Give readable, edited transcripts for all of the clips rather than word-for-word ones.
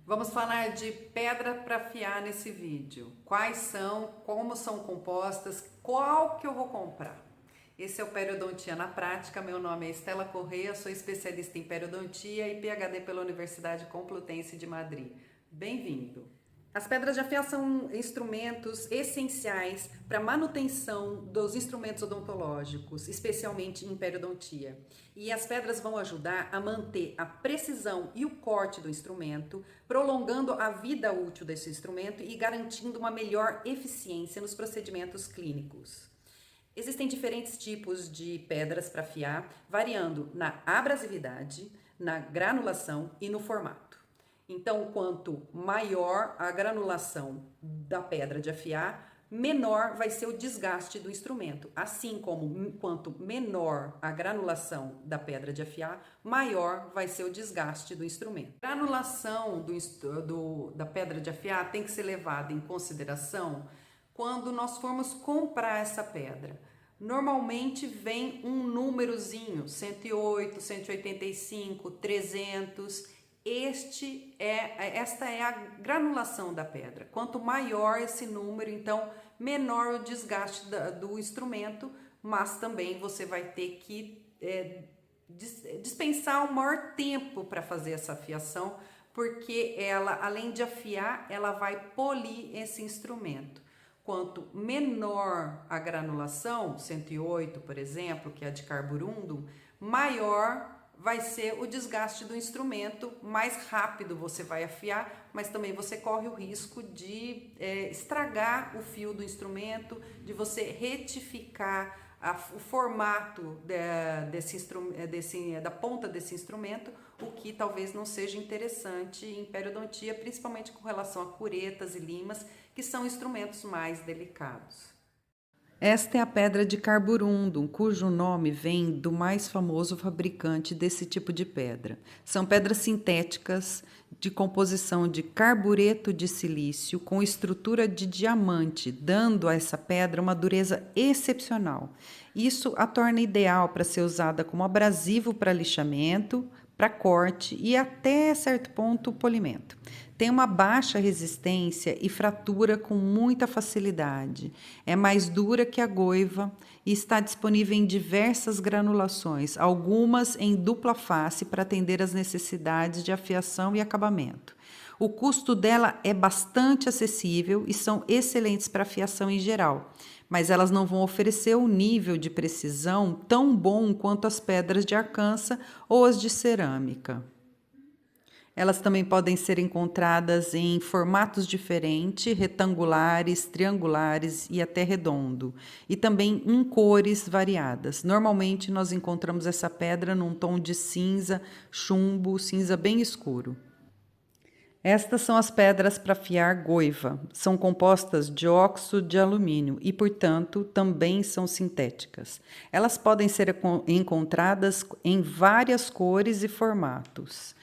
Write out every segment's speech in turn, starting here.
Vamos falar de pedra para afiar nesse vídeo. Quais são, como são compostas, qual que eu vou comprar? Esse é o Periodontia na Prática. Meu nome é Estela Correia, sou especialista em periodontia e PhD pela Universidade Complutense de Madrid. Bem-vindo! As pedras de afiar são instrumentos essenciais para a manutenção dos instrumentos odontológicos, especialmente em periodontia. E as pedras vão ajudar a manter a precisão e o corte do instrumento, prolongando a vida útil desse instrumento e garantindo uma melhor eficiência nos procedimentos clínicos. Existem diferentes tipos de pedras para afiar, variando na abrasividade, na granulação e no formato. Então, quanto maior a granulação da pedra de afiar, menor vai ser o desgaste do instrumento. Assim como quanto menor a granulação da pedra de afiar, maior vai ser o desgaste do instrumento. A granulação da pedra de afiar tem que ser levada em consideração quando nós formos comprar essa pedra. Normalmente vem um númerozinho, 108, 185, 300. Esta é a granulação da pedra. Quanto maior esse número, então menor o desgaste do instrumento, mas também você vai ter que dispensar o maior tempo para fazer essa afiação, porque ela, além de afiar, ela vai polir esse instrumento. Quanto menor a granulação, 108, por exemplo, que é a de carborundum, maior vai ser o desgaste do instrumento, mais rápido você vai afiar, mas também você corre o risco de estragar o fio do instrumento, de você retificar o formato da ponta desse instrumento, o que talvez não seja interessante em periodontia, principalmente com relação a curetas e limas, que são instrumentos mais delicados. Esta é a pedra de carborundum, cujo nome vem do mais famoso fabricante desse tipo de pedra. São pedras sintéticas de composição de carbureto de silício com estrutura de diamante, dando a essa pedra uma dureza excepcional. Isso a torna ideal para ser usada como abrasivo para lixamento, para corte e até certo ponto polimento. Tem uma baixa resistência e fratura com muita facilidade. É mais dura que a goiva e está disponível em diversas granulações, algumas em dupla face para atender às necessidades de afiação e acabamento. O custo dela é bastante acessível e são excelentes para afiação em geral, mas elas não vão oferecer o nível de precisão tão bom quanto as pedras de arcança ou as de cerâmica. Elas também podem ser encontradas em formatos diferentes, retangulares, triangulares e até redondo, e também em cores variadas. Normalmente nós encontramos essa pedra num tom de cinza, chumbo, cinza bem escuro. Estas são as pedras para afiar goiva. São compostas de óxido de alumínio e, portanto, também são sintéticas. Elas podem ser encontradas em várias cores e formatos.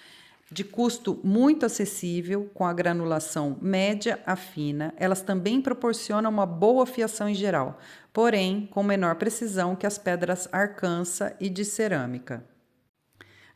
De custo muito acessível, com a granulação média a fina, elas também proporcionam uma boa afiação em geral, porém com menor precisão que as pedras arcança e de cerâmica.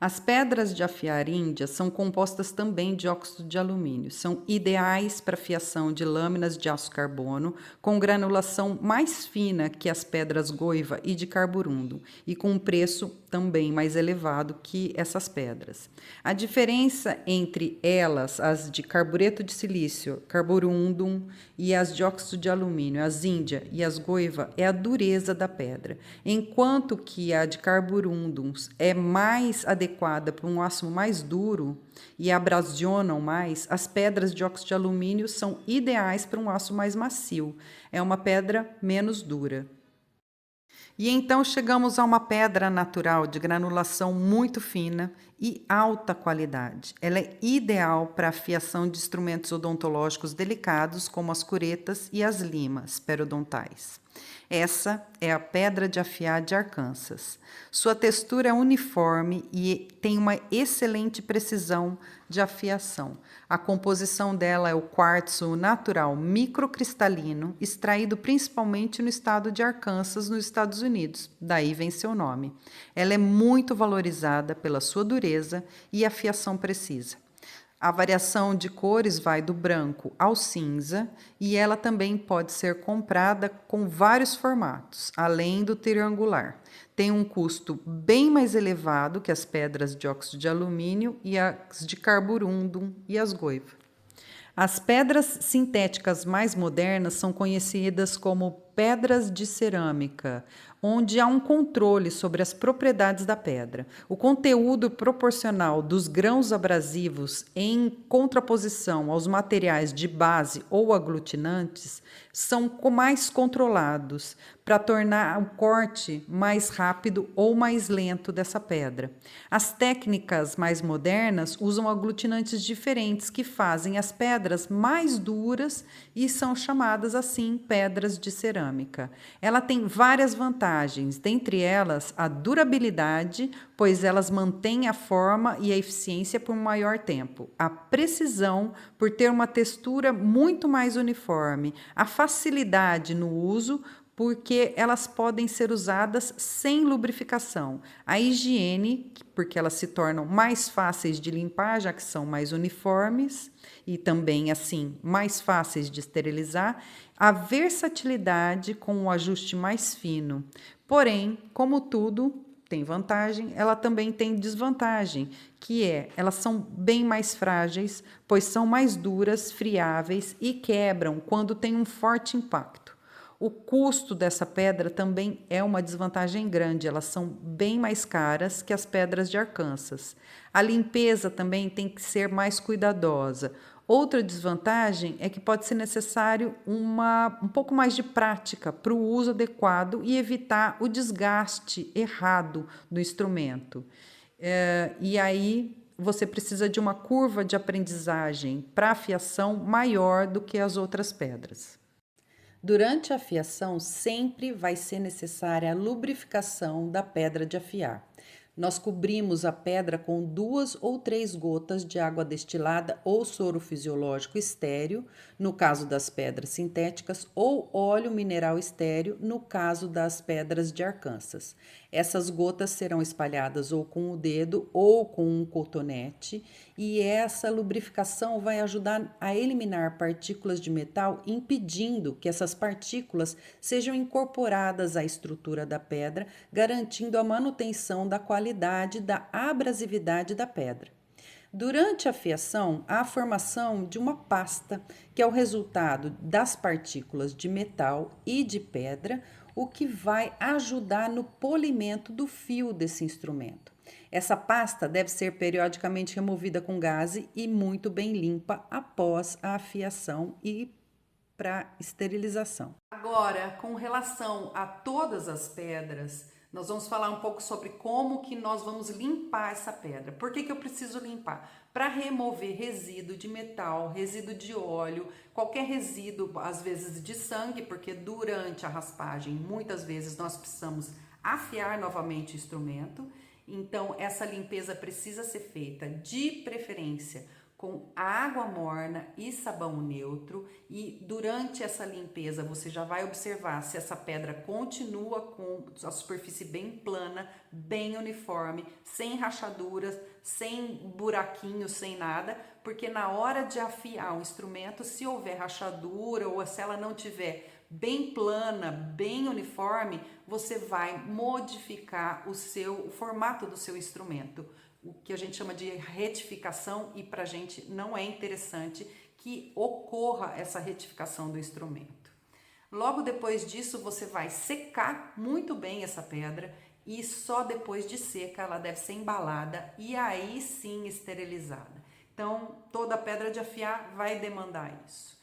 As pedras de afiar índia são compostas também de óxido de alumínio. São ideais para fiação de lâminas de aço carbono, com granulação mais fina que as pedras goiva e de carborundum, e com um preço também mais elevado que essas pedras. A diferença entre elas, as de carbureto de silício, carborundum, e as de óxido de alumínio, as índia e as goiva, é a dureza da pedra, enquanto que a de carborundum é mais adequada para um aço mais duro e abrasionam mais, as pedras de óxido de alumínio são ideais para um aço mais macio. É uma pedra menos dura. E então chegamos a uma pedra natural de granulação muito fina e alta qualidade. Ela é ideal para a afiação de instrumentos odontológicos delicados, como as curetas e as limas periodontais. Essa é a pedra de afiar de Arkansas. Sua textura é uniforme e tem uma excelente precisão de afiação. A composição dela é o quartzo natural microcristalino, extraído principalmente no estado de Arkansas, nos Estados Unidos. Daí vem seu nome. Ela é muito valorizada pela sua dureza e afiação precisa. A variação de cores vai do branco ao cinza e ela também pode ser comprada com vários formatos, além do triangular. Tem um custo bem mais elevado que as pedras de óxido de alumínio e as de carborundum e as goiva. As pedras sintéticas mais modernas são conhecidas como pedras de cerâmica, onde há um controle sobre as propriedades da pedra. O conteúdo proporcional dos grãos abrasivos em contraposição aos materiais de base ou aglutinantes são mais controlados para tornar o corte mais rápido ou mais lento dessa pedra. As técnicas mais modernas usam aglutinantes diferentes que fazem as pedras mais duras e são chamadas assim pedras de cerâmica. Ela tem várias vantagens, dentre elas a durabilidade, pois elas mantêm a forma e a eficiência por um maior tempo, a precisão, por ter uma textura muito mais uniforme, a facilidade no uso, porque elas podem ser usadas sem lubrificação. A higiene, porque elas se tornam mais fáceis de limpar, já que são mais uniformes e também, assim, mais fáceis de esterilizar. A versatilidade com um ajuste mais fino. Porém, como tudo tem vantagem, ela também tem desvantagem, que elas são bem mais frágeis, pois são mais duras, friáveis e quebram quando tem um forte impacto. O custo dessa pedra também é uma desvantagem grande, elas são bem mais caras que as pedras de Arkansas. A limpeza também tem que ser mais cuidadosa. Outra desvantagem é que pode ser necessário um pouco mais de prática para o uso adequado e evitar o desgaste errado do instrumento. E aí você precisa de uma curva de aprendizagem para afiação maior do que as outras pedras. Durante a afiação, sempre vai ser necessária a lubrificação da pedra de afiar. Nós cobrimos a pedra com 2 ou 3 gotas de água destilada ou soro fisiológico estéreo, no caso das pedras sintéticas, ou óleo mineral estéreo, no caso das pedras de Arkansas. Essas gotas serão espalhadas ou com o dedo ou com um cotonete, e essa lubrificação vai ajudar a eliminar partículas de metal, impedindo que essas partículas sejam incorporadas à estrutura da pedra, garantindo a manutenção da qualidade da abrasividade da pedra. Durante a fiação, há a formação de uma pasta, que é o resultado das partículas de metal e de pedra, o que vai ajudar no polimento do fio desse instrumento. Essa pasta deve ser periodicamente removida com gaze e muito bem limpa após a afiação e para esterilização. Agora, com relação a todas as pedras, nós vamos falar um pouco sobre como que nós vamos limpar essa pedra. Por que eu preciso limpar? Para remover resíduo de metal, resíduo de óleo, qualquer resíduo, às vezes de sangue, porque durante a raspagem, muitas vezes nós precisamos afiar novamente o instrumento. Então, essa limpeza precisa ser feita de preferência com água morna e sabão neutro, e durante essa limpeza você já vai observar se essa pedra continua com a superfície bem plana, bem uniforme, sem rachaduras, sem buraquinhos, sem nada, porque na hora de afiar o instrumento, se houver rachadura ou se ela não tiver bem plana, bem uniforme, você vai modificar o formato do seu instrumento, o que a gente chama de retificação, e para a gente não é interessante que ocorra essa retificação do instrumento. Logo depois disso, você vai secar muito bem essa pedra e só depois de seca ela deve ser embalada e aí sim esterilizada. Então, toda pedra de afiar vai demandar isso.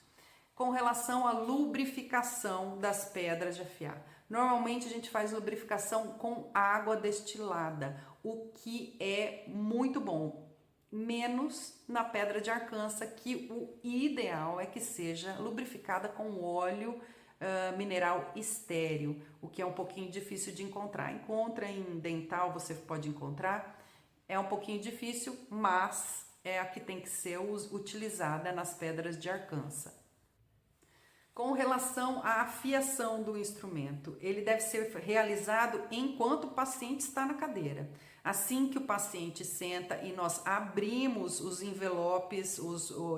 Com relação à lubrificação das pedras de afiar, normalmente a gente faz lubrificação com água destilada, o que é muito bom, menos na pedra de Arkansas, que o ideal é que seja lubrificada com óleo mineral estéreo, o que é um pouquinho difícil de encontrar. Encontra em dental, você pode encontrar, é um pouquinho difícil, mas é a que tem que ser utilizada nas pedras de Arkansas. Com relação à afiação do instrumento, ele deve ser realizado enquanto o paciente está na cadeira. Assim que o paciente senta e nós abrimos os envelopes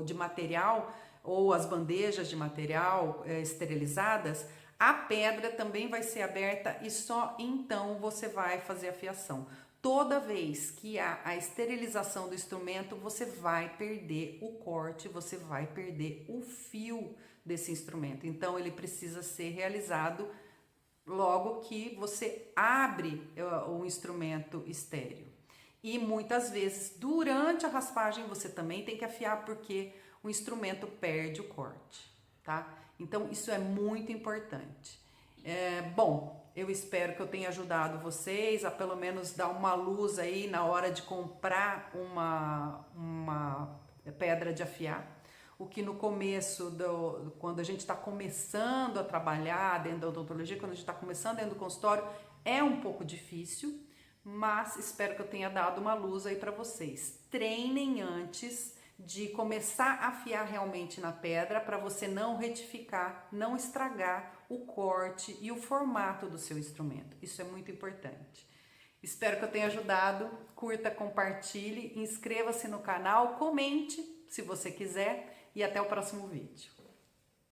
de material ou as bandejas de material esterilizadas, a pedra também vai ser aberta e só então você vai fazer a afiação. Toda vez que há a esterilização do instrumento, você vai perder o corte, você vai perder o fio desse instrumento. Então, ele precisa ser realizado logo que você abre o instrumento estéreo. E muitas vezes, durante a raspagem, você também tem que afiar, porque o instrumento perde o corte, tá? Então, isso é muito importante. Bom, eu espero que eu tenha ajudado vocês a pelo menos dar uma luz aí na hora de comprar uma pedra de afiar. O que no começo, quando a gente está começando a trabalhar dentro da odontologia, quando a gente está começando dentro do consultório, é um pouco difícil, mas espero que eu tenha dado uma luz aí para vocês. Treinem antes de começar a afiar realmente na pedra, para você não retificar, não estragar o corte e o formato do seu instrumento. Isso é muito importante. Espero que eu tenha ajudado. Curta, compartilhe, inscreva-se no canal, comente se você quiser e até o próximo vídeo.